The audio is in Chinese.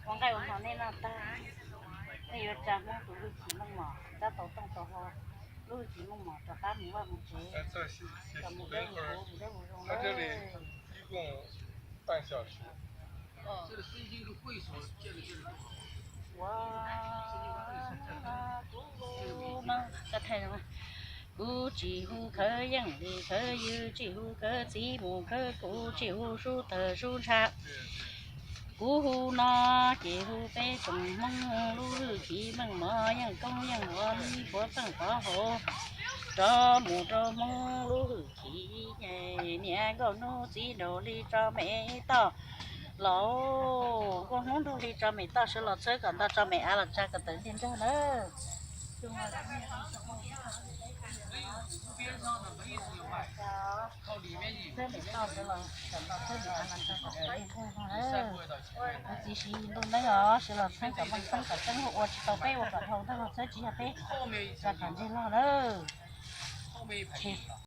往盖往旁那那大，那有咱们都是几弄嘛，咱都动手好，都是几弄嘛，这把米万不值，咱们这不多，这不中它这里嘞。一共半小时。哦，这个申请个会所建的这里多好。哇，古能这太阳。古几户可养的可有几户可寂寞可古几户树特殊差。古户那几户被中梦路日气梦马样公样我米波分花火。这木这梦路日气耶，年个努力努力这没到。老，我们努力这没到是老车赶到这没俺了这个等现在呢。边上的没什么卖，靠里面去。这没到的了，等到这里俺们这个等3个月到7个月。我继续弄那个，是了，车个门上个灯，我去到背我个头，那个车几下背，后面一再看见了喽。后面一排。